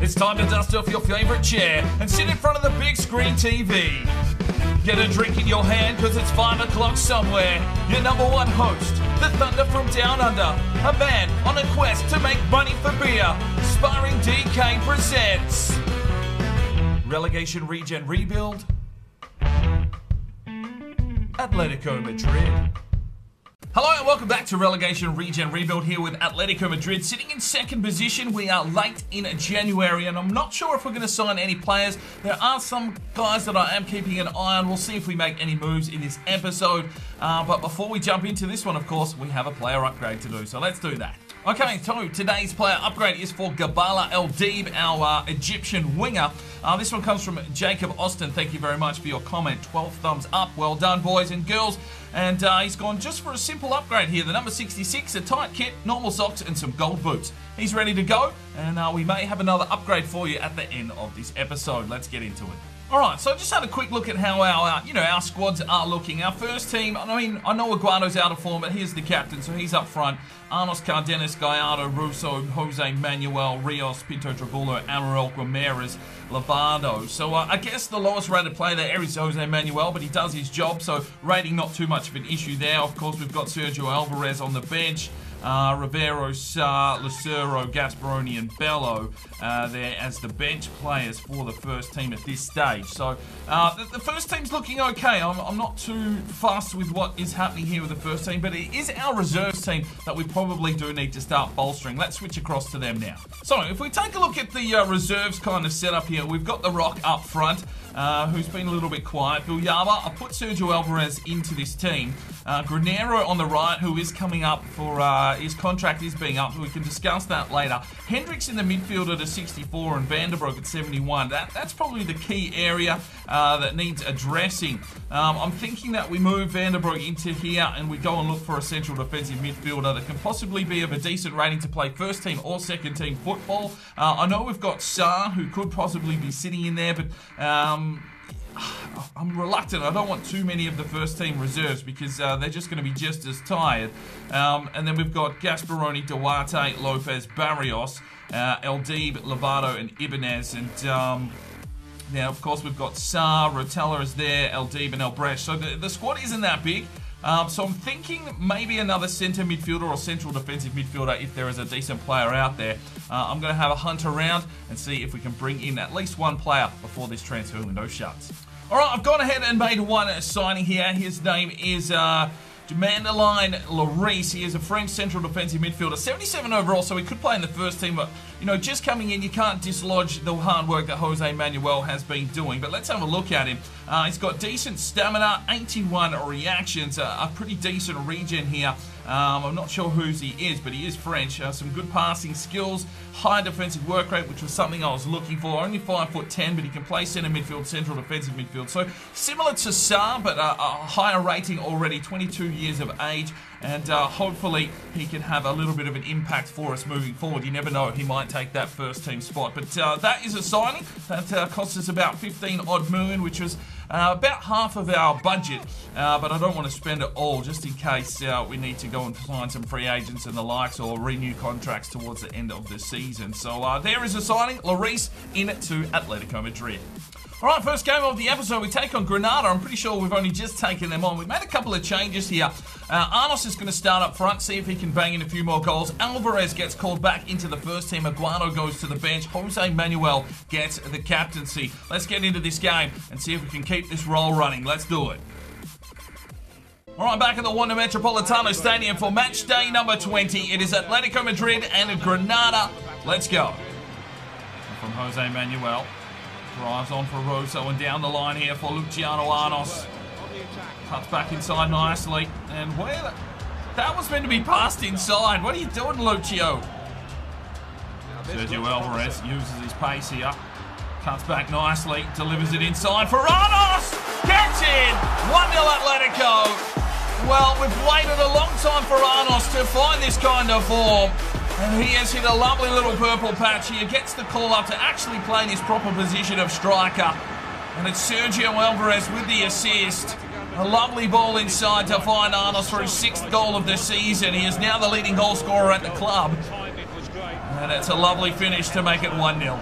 It's time to dust off your favourite chair and sit in front of the big screen TV. Get a drink in your hand because it's 5 o'clock somewhere. Your number one host, the Thunder from Down Under, a man on a quest to make money for beer. Sparring DK presents Relegation Regen Rebuild, Atletico Madrid. Hello and welcome back to Relegation Regen Rebuild here with Atletico Madrid. Sitting in second position, we are late in January and I'm not sure if we're going to sign any players. There are some guys that I am keeping an eye on. We'll see if we make any moves in this episode. But before we jump into this one, of course, we have a player upgrade to do. So let's do that. Okay, so today's player upgrade is for Gabala El-Deeb, our Egyptian winger. This one comes from Jacob Austin. Thank you very much for your comment. 12 thumbs up. Well done, boys and girls. And he's gone just for a simple upgrade here. The number 66, a tight kit, normal socks, and some gold boots. He's ready to go, and we may have another upgrade for you at the end of this episode. Let's get into it. Alright, so I just had a quick look at how our squads are looking. Our first team, I mean, I know Aguado's out of form, but here's the captain, so he's up front. Arnos, Cardenas, Gallardo, Russo, Jose Manuel, Rios, Pinto Trabulo, Amaral, Ramirez, Lovardo. So I guess the lowest rated player there is Jose Manuel, but he does his job, so rating not too much of an issue there. Of course, we've got Sergio Alvarez on the bench. Rivero, Sarr, Lucero, Gasparoni and Bello there as the bench players for the first team at this stage. So the first team's looking okay. I'm not too fussed with what is happening here with the first team, but it is our reserves team that we probably do need to start bolstering. Let's switch across to them now. So if we take a look at the reserves kind of setup here, we've got the Rock up front, who's been a little bit quiet. Villalba, I put Sergio Alvarez into this team. Granero on the right, who is coming up for his contract is being up. We can discuss that later. Hendricks in the midfield at a 64 and Vandenbroek at 71. That's probably the key area that needs addressing. I'm thinking that we move Vandenbroek into here and we go and look for a central defensive midfielder that can possibly be of a decent rating to play first team or second team football. I know we've got Sarr, who could possibly be sitting in there, but I'm reluctant. I don't want too many of the first team reserves because they're just going to be just as tired. And then we've got Gasparoni, Duarte, Lopez, Barrios, El-Deeb, Lovardo and Ibanez. And now, of course, we've got Sarr, Rotella is there, El-Deeb and Elbrecht. So the squad isn't that big. So I'm thinking maybe another centre midfielder or central defensive midfielder if there is a decent player out there. I'm going to have a hunt around and see if we can bring in at least one player before this transfer window shuts. Alright, I've gone ahead and made one signing here. His name is Mandeline Lloris. He is a French central defensive midfielder, 77 overall, so he could play in the first team, but you know, just coming in, you can't dislodge the hard work that Jose Manuel has been doing. But let's have a look at him. He's got decent stamina, 81 reactions, a pretty decent regen here. I'm not sure whose he is, but he is French. Some good passing skills, high defensive work rate, which was something I was looking for. Only 5'10", but he can play centre midfield, central defensive midfield. So similar to Sarr, but a higher rating already, 22 years of age. And hopefully he can have a little bit of an impact for us moving forward. You never know, he might take that first team spot. But that is a signing that cost us about 15 odd million, which was about half of our budget. But I don't want to spend it all just in case we need to go and find some free agents and the likes or renew contracts towards the end of the season. So there is a signing, Lloris in to Atletico Madrid. Alright, first game of the episode, we take on Granada. I'm pretty sure we've only just taken them on. We've made a couple of changes here. Arnos is going to start up front, see if he can bang in a few more goals. Alvarez gets called back into the first team. Aguado goes to the bench. Jose Manuel gets the captaincy. Let's get into this game and see if we can keep this roll running. Let's do it. Alright, back at the Wanda Metropolitano Stadium for match day number 20. It is Atletico Madrid and Granada. Let's go. From Jose Manuel. Drives on for Russo and down the line here for Luciano Arnos. Cuts back inside nicely. And where that was meant to be passed inside. What are you doing, Lucio? Sergio Alvarez uses his pace here. Cuts back nicely. Delivers it inside for Arnos. Gets in. 1-0 Atletico. Well, we've waited a long time for Arnos to find this kind of form. And he has hit a lovely little purple patch here. Gets the call up to actually play in his proper position of striker. And it's Sergio Alvarez with the assist. A lovely ball inside to find Arnos for his 6th goal of the season. He is now the leading goal scorer at the club. And it's a lovely finish to make it 1-0.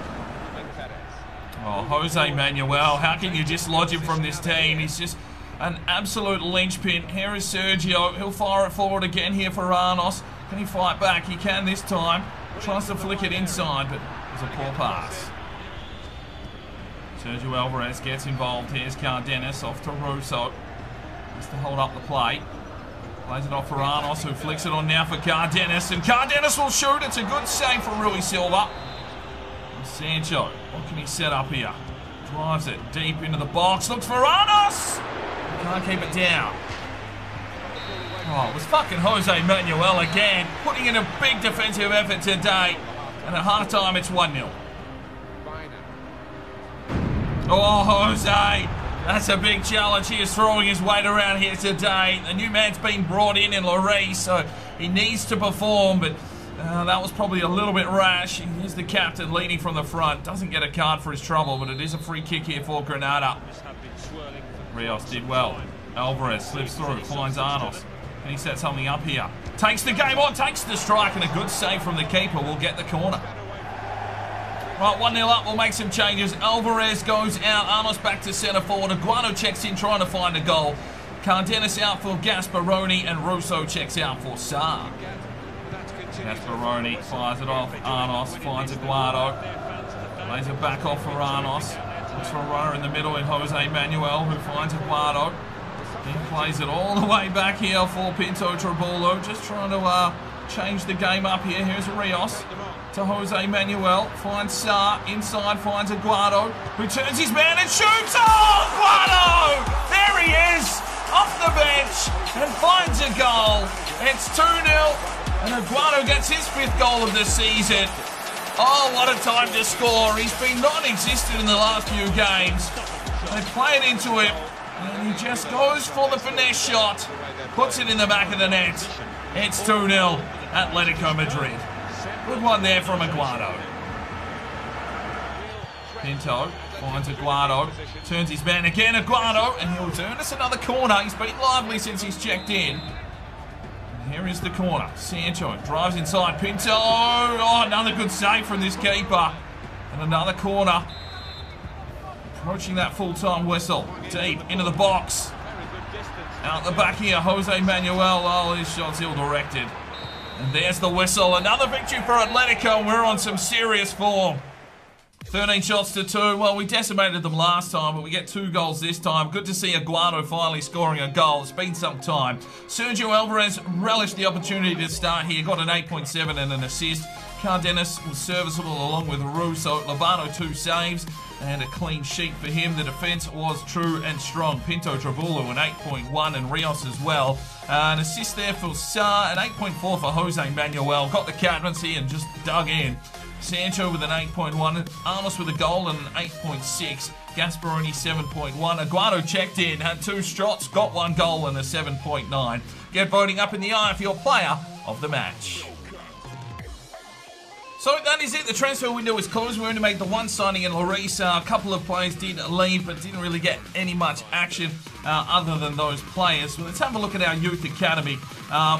Oh, Jose Manuel, how can you dislodge him from this team? He's just an absolute linchpin. Here is Sergio. He'll fire it forward again here for Arnos. Can he fight back? He can this time. Tries to flick it inside, but it's a poor pass. Sergio Alvarez gets involved. Here's Cardenas off to Russo. Has to hold up the play. Plays it off for Arnos, who flicks it on now for Cardenas. And Cardenas will shoot. It's a good save for Rui Silva. And Sancho, what can he set up here? Drives it deep into the box. Looks for Arnos. Can't keep it down. Oh, it was fucking Jose Manuel again, putting in a big defensive effort today. And at halftime, it's 1-0. Oh, Jose. That's a big challenge. He is throwing his weight around here today. The new man's been brought in Lloris, so he needs to perform, but that was probably a little bit rash. Here's the captain leading from the front. Doesn't get a card for his trouble, but it is a free kick here for Granada. Rios did well. Alvarez slips through, finds Arnos. And he set something up here. Takes the game on, takes the strike, and a good save from the keeper will get the corner. Right, 1-0 up, we'll make some changes. Alvarez goes out, Arnos back to centre forward. Aguado checks in, trying to find a goal. Cardenas out for Gasparoni, and Russo checks out for Sarr. Gasparoni fires it off. Arnos finds Aguado. Lays it back off for Arnos. Looks for a runner in the middle in Jose Manuel, who finds Aguado. He plays it all the way back here for Pinto Trabulo. Just trying to change the game up here. Here's Rios to Jose Manuel. Finds Sarr. Inside finds Aguado, who turns his man and shoots. Oh, Aguado! There he is! Off the bench and finds a goal. It's 2-0. And Aguado gets his 5th goal of the season. Oh, what a time to score. He's been non-existent in the last few games. They play it into him, and he just goes for the finesse shot. Puts it in the back of the net. It's 2-0, Atletico Madrid. Good one there from Aguado. Pinto finds Aguado. Turns his man again, Aguado, and he'll turn us another corner. He's been lively since he's checked in. Here is the corner. Sancho drives inside. Pinto. Oh, another good save from this keeper. And another corner. Approaching that full-time whistle. Deep into the box. Out the back here, Jose Manuel. Oh, his shot's ill-directed. And there's the whistle. Another victory for Atletico. We're on some serious form. 13 shots to 2. Well, we decimated them last time, but we get 2 goals this time. Good to see Aguado finally scoring a goal. It's been some time. Sergio Alvarez relished the opportunity to start here. Got an 8.7 and an assist. Cardenas was serviceable along with Russo. Lobato 2 saves and a clean sheet for him. The defence was true and strong. Pinto Trabulo an 8.1 and Rios as well. An assist there for Sarr, an 8.4 for Jose Manuel. Got the captaincy and just dug in. Sancho with an 8.1, Arnos with a goal and an 8.6, Gasparoni 7.1, Aguado checked in, had 2 shots, got 1 goal and a 7.9. Get voting up in the eye for your player of the match. So that is it. The transfer window is closed. We only made the 1 signing in Lloris. A couple of players did leave, but didn't really get any much action other than those players. So let's have a look at our youth academy.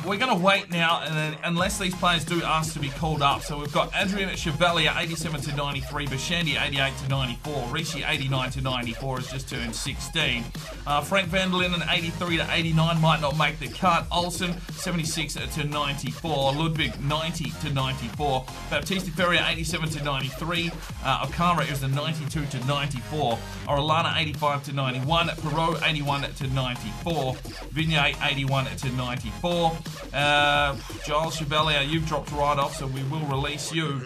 We're going to wait now, unless these players do ask to be called up. So we've got Adrian Chevalier, 87 to 93, Bashandi, 88 to 94, Rishi, 89 to 94, has just turned 16. Frank van der Linden, 83 to 89, might not make the cut. Olsen, 76 to 94, Ludwig, 90 to 94, Baptiste Ferrier, 87 to 93, Okara is a 92 to 94, Orellana, 85 to 91, Perot, 81 to 94, Vignay, 81 to 94. Giles Chevalier, you've dropped right off, so we will release you.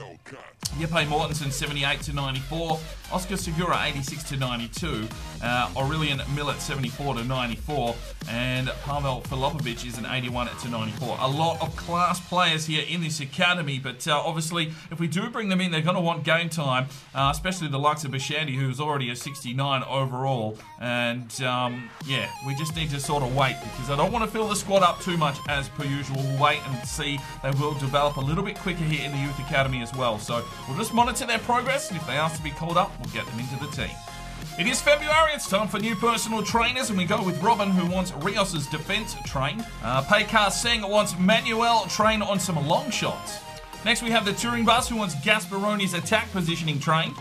Jeppe Mortensen, 78 to 94. Oscar Segura, 86 to 92. Aurelian Millet, 74 to 94. And Pavel Filipovic is an 81 to 94. A lot of class players here in this academy, but obviously, if we do bring them in, they're going to want game time, especially the likes of Bashandi, who's already a 69 overall. And yeah, we just need to sort of wait, because I don't want to fill the squad up too much as per usual. We'll wait and see. They will develop a little bit quicker here in the youth academy as well. So we'll just monitor their progress, and if they ask to be called up, we'll get them into the team. It is February, it's time for new personal trainers, and we go with Robin, who wants Rios's defense trained. Paykar Singh wants Manuel trained on some long shots. Next we have the touring bus, who wants Gasparoni's attack positioning trained.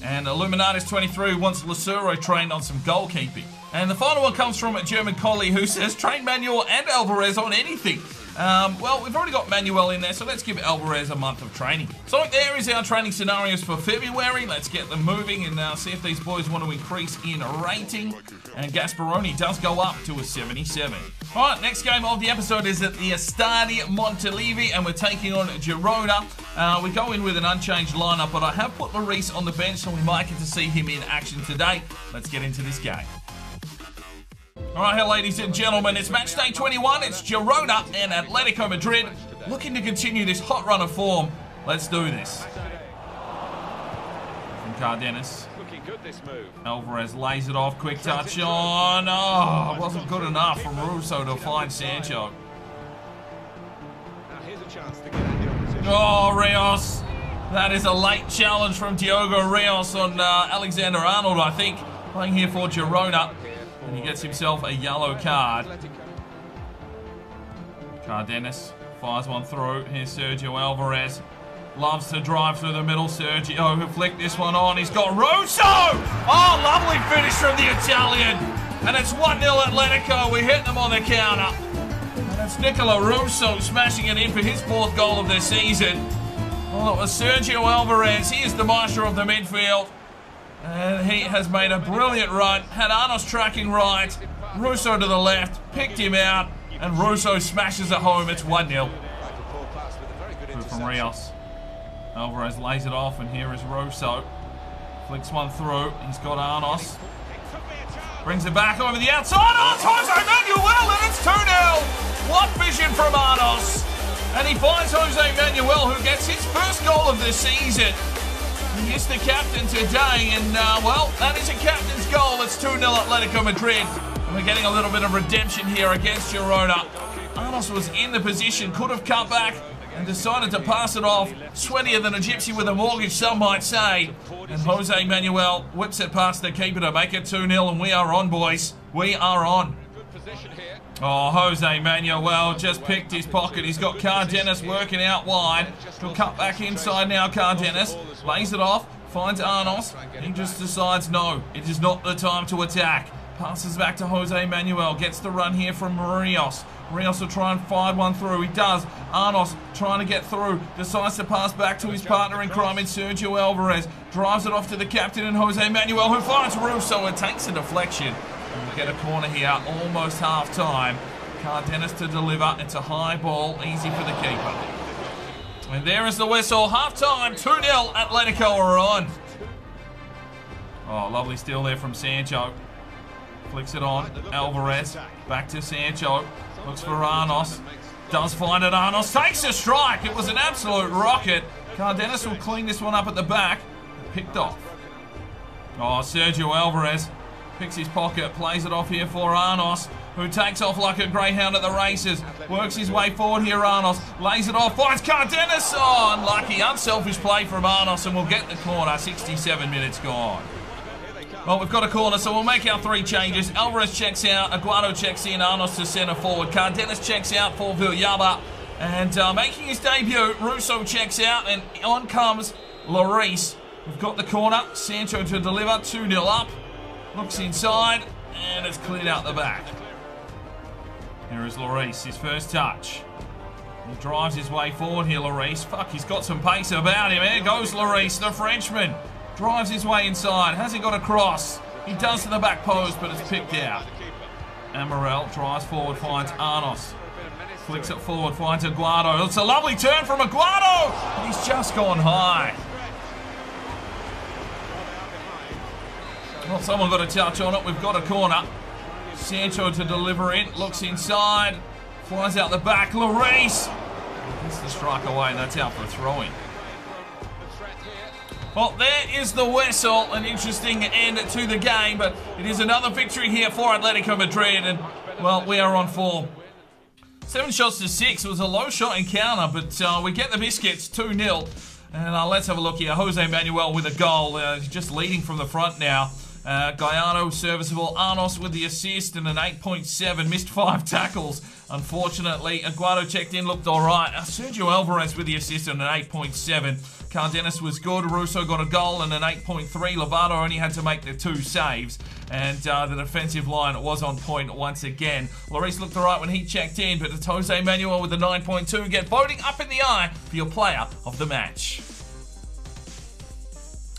And Illuminatus 23 wants Lasuro trained on some goalkeeping. And the final one comes from a German collie who says, train Manuel and Alvarez on anything. Well, we've already got Manuel in there, so let's give Alvarez a month of training. So there is our training scenarios for February. Let's get them moving and see if these boys want to increase in rating. And Gasparoni does go up to a 77. All right, next game of the episode is at the Stadi Montalivi, and we're taking on Girona. We go in with an unchanged lineup, but I have put Lloris on the bench, so we might get to see him in action today. Let's get into this game. All right, here, ladies and gentlemen, it's match day 21. It's Girona and Atletico Madrid looking to continue this hot run of form. Let's do this. From Cardenas. Looking good, this move. Alvarez lays it off, quick touch on. Oh, it wasn't good enough from Russo to find Sancho. Now here's a chance to get at the opposition. Oh, Rios. That is a late challenge from Diogo Rios on Alexander Arnold, I think, playing here for Girona. And he gets himself a yellow card. Cardenas fires one through. Here's Sergio Alvarez. Loves to drive through the middle. Sergio who flicked this one on. He's got Russo! Oh, lovely finish from the Italian. And it's 1-0 Atletico. We hit them on the counter. And it's Nicola Russo smashing it in for his 4th goal of the season. Well, it was Sergio Alvarez. He is the maestro of the midfield. And he has made a brilliant run. Had Arnos tracking right. Russo to the left. Picked him out. And Russo smashes it home. It's 1-0. From Rios. Alvarez lays it off. And here is Russo. Flicks one through. He's got Arnos. Brings it back over the outside. Oh, it's Jose Manuel. And it's 2-0. What vision from Arnos. And he finds Jose Manuel, who gets his 1st goal of the season. He is the captain today, and well, that is a captain's goal. It's 2-0 Atletico Madrid. And we're getting a little bit of redemption here against Girona. Arnos was in the position, could have cut back, and decided to pass it off. Sweatier than a gypsy with a mortgage, some might say. And Jose Manuel whips it past the keeper to make it 2-0, and we are on, boys. We are on. Oh, Jose Manuel just picked his pocket. He's got Cardenas working out wide. He'll cut back inside now, Cardenas. Lays it off, finds Arnos. He just decides, no, it is not the time to attack. Passes back to Jose Manuel. Gets the run here from Rios. Rios will try and fire one through. He does. Arnos trying to get through. Decides to pass back to his partner in crime in Sergio Alvarez. Drives it off to the captain and Jose Manuel, who finds Russo and takes a deflection. We'll get a corner here, almost half time. Cardenas to deliver. It's a high ball, easy for the keeper. And there is the whistle. Half time, 2-0. Atletico are on. Oh, lovely steal there from Sancho. Flicks it on. Alvarez. Back to Sancho. Looks for Arnos. Does find it. Arnos takes a strike. It was an absolute rocket. Cardenas will clean this one up at the back. Picked off. Oh, Sergio Alvarez. Picks his pocket, plays it off here for Arnos, who takes off like a greyhound at the races. Works his way forward here, Arnos. Lays it off, finds Cardenas. Oh, unlucky, unselfish play from Arnos, and we'll get the corner. 67 minutes gone. Well, we've got a corner, so we'll make our 3 changes. Alvarez checks out, Aguado checks in, Arnos to centre forward. Cardenas checks out for Villaba. And making his debut, Russo checks out, and on comes Lloris. We've got the corner, Sancho to deliver, 2-0 up. Looks inside, and it's cleared out the back. Here is Lloris, his first touch. He drives his way forward here, Lloris. Fuck, he's got some pace about him. There goes Lloris, the Frenchman. Drives his way inside. Has he got a cross? He does to the back post, but it's picked out. Amaral drives forward, finds Arnos. Flicks it forward, finds Aguado. It's a lovely turn from Aguado, and he's just gone high. Well, someone got a touch on it. We've got a corner. Sancho to deliver in. Looks inside. Flies out the back. Lloris gets the strike away, and that's out for a throw-in. Well, there is the whistle. An interesting end to the game, but it is another victory here for Atletico Madrid, and, well, we are on form. 7 shots to 6. It was a low shot encounter, but we get the biscuits, 2-0. And let's have a look here. Jose Manuel with a goal. He's just leading from the front now. Gallardo serviceable. Arnos with the assist and an 8.7. Missed 5 tackles, unfortunately. Aguado checked in, looked alright. Sergio Alvarez with the assist and an 8.7. Cardenas was good. Russo got a goal and an 8.3. Lovato only had to make the 2 saves. And the defensive line was on point once again. Lloris looked alright when he checked in, but it's Jose Manuel with the 9.2. Get voting up in the eye for your player of the match.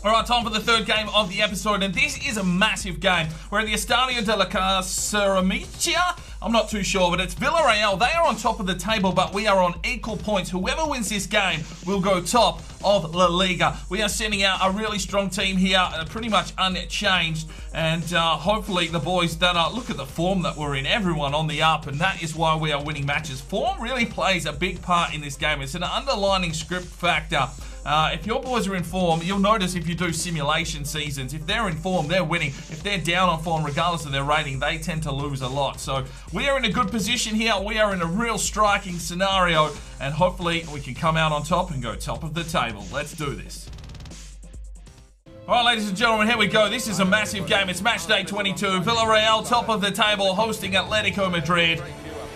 Alright, time for the third game of the episode, and this is a massive game. We're at the Estadio de la Ceramicia. I'm not too sure, but it's Villarreal. They are on top of the table, but we are on equal points. Whoever wins this game will go top of La Liga. We are sending out a really strong team here, pretty much unchanged, and hopefully the boys that are, look at the form that we're in, everyone on the up, and that is why we are winning matches. Form really plays a big part in this game. It's an underlining script factor. If your boys are in form, you'll notice if you do simulation seasons, if they're in form, they're winning. If they're down on form, regardless of their rating, they tend to lose a lot. So we are in a good position here. We are in a real striking scenario, and hopefully we can come out on top and go top of the table. Let's do this. Alright, ladies and gentlemen, here we go. This is a massive game. It's match day 22. Villarreal, top of the table, hosting Atletico Madrid.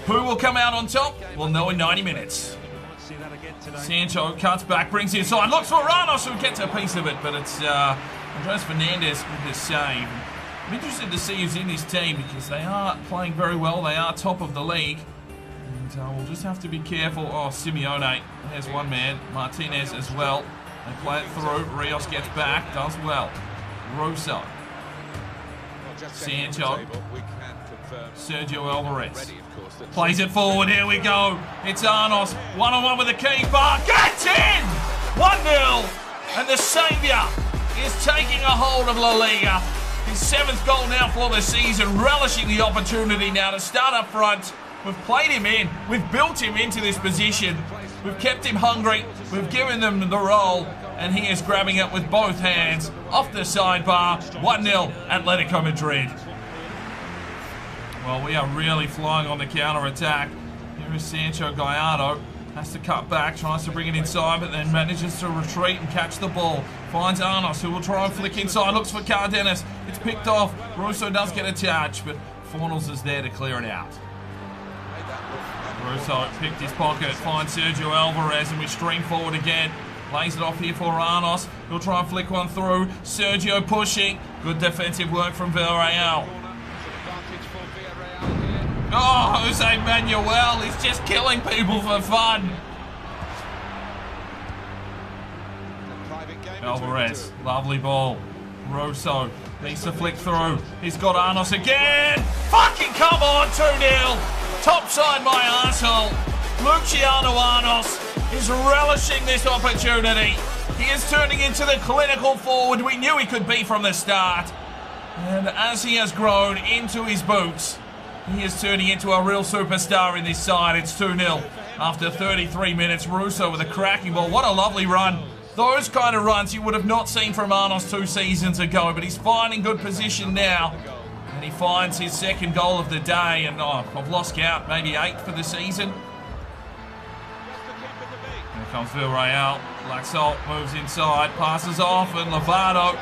Who will come out on top? We'll know in 90 minutes. Sancho cuts back, brings it inside, looks for Ramos, who gets a piece of it, but it's Andres Fernandez with the save. I'm interested to see who's in this team because they are playing very well. They are top of the league, and we'll just have to be careful. Oh, Simeone, there's one man. Martinez as well. They play it through. Rios gets back, does well. Russo. Sancho. Sergio Alvarez plays it forward. Here we go. It's Arnos. One-on-one with the keeper. Gets in! 1-0. And the saviour is taking a hold of La Liga. His 7th goal now for the season. Relishing the opportunity now to start up front. We've played him in. We've built him into this position. We've kept him hungry. We've given them the role. And he is grabbing it with both hands. Off the sidebar. 1-0 Atletico Madrid. Well, we are really flying on the counter-attack. Here is Sancho. Gallardo has to cut back, tries to bring it inside, but then manages to retreat and catch the ball. Finds Arnos, who will try and flick inside, looks for Cardenas. It's picked off. Russo does get a touch, but Fornals is there to clear it out. Russo picked his pocket, finds Sergio Alvarez, and we stream forward again. Plays it off here for Arnos. He'll try and flick one through. Sergio pushing. Good defensive work from Villarreal. Oh, Jose Manuel, he's just killing people for fun. Alvarez, lovely ball. Russo needs to flick through. He's got Arnos again. Fucking come on, 2-0. Topside my arsehole. Luciano Arnos is relishing this opportunity. He is turning into the clinical forward we knew he could be from the start. And as he has grown into his boots, he is turning into a real superstar in this side. It's 2-0 after 33 minutes. Russo with a cracking ball. What a lovely run. Those kind of runs you would have not seen from Arnos 2 seasons ago, but he's finding good position now. And he finds his 2nd goal of the day. And I've lost count, maybe 8 for the season. Here comes Villarreal. Laxalt moves inside, passes off, and Lovato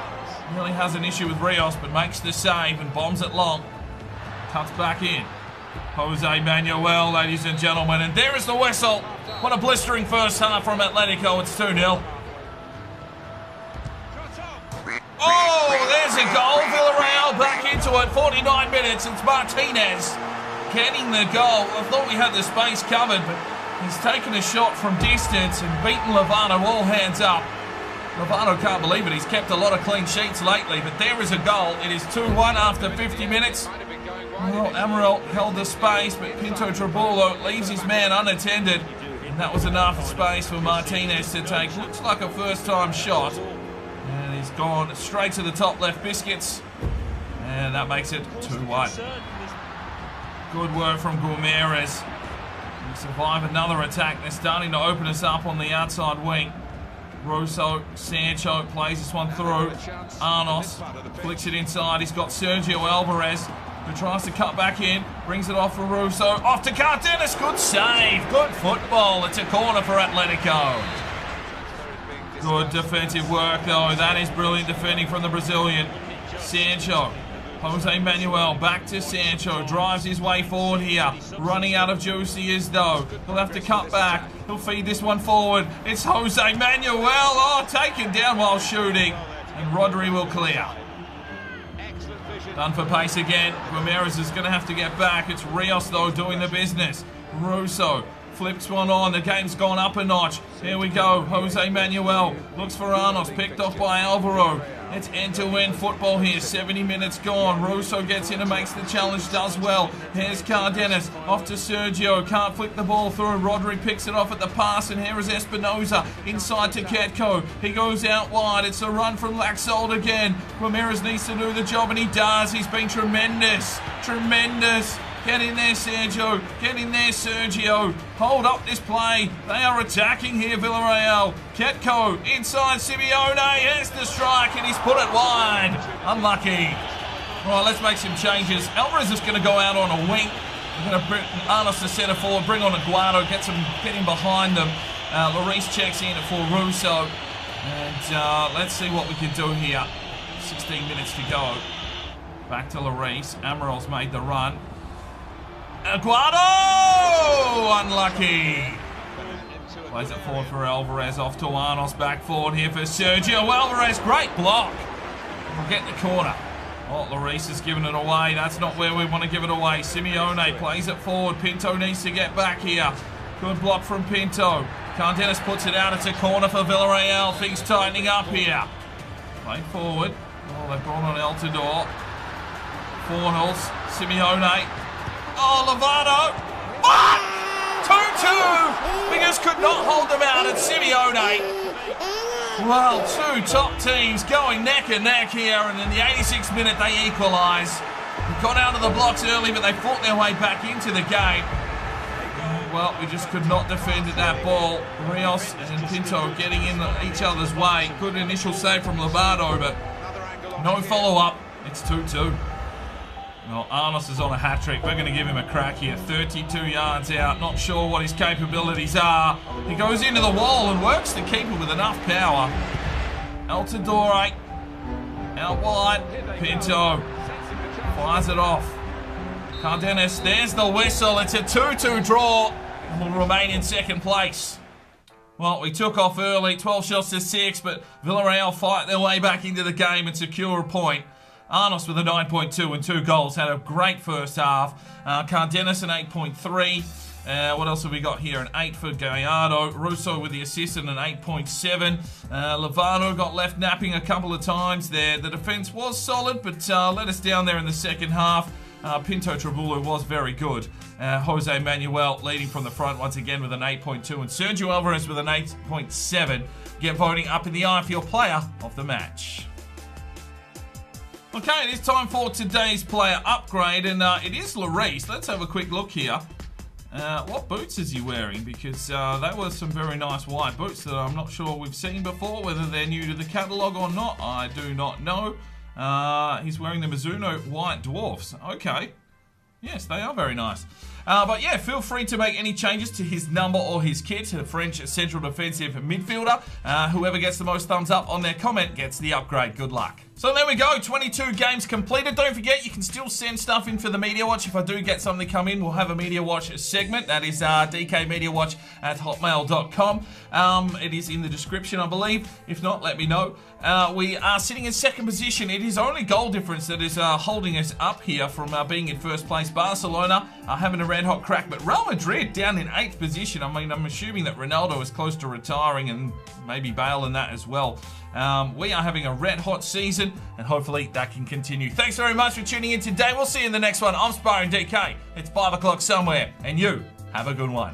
really has an issue with Rios, but makes the save and bombs it long. Cuts back in. Jose Manuel, ladies and gentlemen. And there is the whistle. What a blistering first half from Atletico. It's 2-0. Oh, there's a goal. Villarreal back into it. 49 minutes. It's Martinez getting the goal. I thought we had the space covered, but he's taken a shot from distance and beaten Lovato all hands up. Lovato can't believe it. He's kept a lot of clean sheets lately, but there is a goal. It is 2-1 after 50 minutes. Well, Amaral held the space, but Pinto Trabulo leaves his man unattended. And that was enough space for Martinez to take. Looks like a first-time shot. And he's gone straight to the top left biscuits. And that makes it 2-1. Good work from Guimarães. We survive another attack. They're starting to open us up on the outside wing. Russo, Sancho plays this one through. Arnos flicks it inside. He's got Sergio Alvarez, who tries to cut back in, brings it off for Russo, off to Cardenas, good save, good football. It's a corner for Atletico. Good defensive work though, that is brilliant defending from the Brazilian. Sancho. Jose Manuel back to Sancho. Drives his way forward here. Running out of juice he is though. He'll have to cut back. He'll feed this one forward. It's Jose Manuel. Oh, taken down while shooting. And Rodri will clear. Done for pace again. Ramirez is going to have to get back. It's Rios though doing the business. Russo flips one on. The game's gone up a notch. Here we go. Jose Manuel looks for Arnos. Picked off by Alvaro. It's end-to-end football here. 70 minutes gone. Russo gets in and makes the challenge. Does well. Here's Cardenas. Off to Sergio. Can't flick the ball through. Rodri picks it off at the pass. And here is Espinoza. Inside to Ketko. He goes out wide. It's a run from Laxold again. Ramirez needs to do the job, and he does. He's been tremendous. Tremendous. Get in there, Sergio. Get in there, Sergio. Hold up this play. They are attacking here, Villarreal. Ketko inside Simeone. Here's the strike, and he's put it wide. Unlucky. Right, let's make some changes. Alvarez is going to go out on a wing. We're going to bring Arnos to centre forward, bring on Aguado, get him behind them. Lloris checks in for Russo. And let's see what we can do here. 16 minutes to go. Back to Lloris. Amaral's made the run. Aguado! Unlucky. Plays it forward for Alvarez. Off to Arnos. Back forward here for Sergio Alvarez. Great block. We'll get the corner. Oh, Lloris has given it away. That's not where we want to give it away. Simeone plays it forward. Pinto needs to get back here. Good block from Pinto. Cardenas puts it out. It's a corner for Villarreal. Things tightening up here. Play forward. Oh, they've brought on Altidore. Fornals. Simeone. Oh, Lovato. 2-2. We just could not hold them out at Simeone. Well, two top teams going neck and neck here, and in the 86th minute they equalise. They got out of the blocks early, but they fought their way back into the game. Well, we just could not defend that ball. Rios and Pinto getting in each other's way. Good initial save from Lovato, but no follow-up. It's 2-2. Well, Arnos is on a hat-trick. We're going to give him a crack here. 32 yards out. Not sure what his capabilities are. He goes into the wall and works the keeper with enough power. Altidore out wide. Pinto fires it off. Cardenas, there's the whistle. It's a 2-2 draw. And will remain in second place. Well, we took off early. 12 shots to 6, but Villarreal fight their way back into the game and secure a point. Arnos with a 9.2 and 2 goals. Had a great first half. Cardenas an 8.3. What else have we got here? An 8 for Gallardo. Russo with the assist and an 8.7. Lovato got left napping a couple of times there. The defence was solid, but let us down there in the second half. Pinto Trabulu was very good. Jose Manuel leading from the front once again with an 8.2. And Sergio Alvarez with an 8.7. Get voting up in the eye for your player of the match. Okay, it is time for today's player upgrade, and it is Lloris. Let's have a quick look here. What boots is he wearing? Because they were some very nice white boots that I'm not sure we've seen before. Whether they're new to the catalogue or not, I do not know. He's wearing the Mizuno White Dwarfs. Okay. Yes, they are very nice. But yeah, feel free to make any changes to his number or his kit. The French central defensive midfielder. Whoever gets the most thumbs up on their comment gets the upgrade. Good luck. So there we go, 22 games completed. Don't forget, you can still send stuff in for the Media Watch. If I do get something come in, we'll have a Media Watch segment. That is DKMediaWatch@hotmail.com. It is in the description, I believe. If not, let me know. We are sitting in second position. It is only goal difference that is holding us up here from being in first place. Barcelona are having a red-hot crack, but Real Madrid down in 8th position. I mean, I'm assuming that Ronaldo is close to retiring and maybe Bale in that as well. We are having a red-hot season, and hopefully that can continue. Thanks very much for tuning in today. We'll see you in the next one. I'm Sparring DK. It's 5 o'clock somewhere, and you have a good one.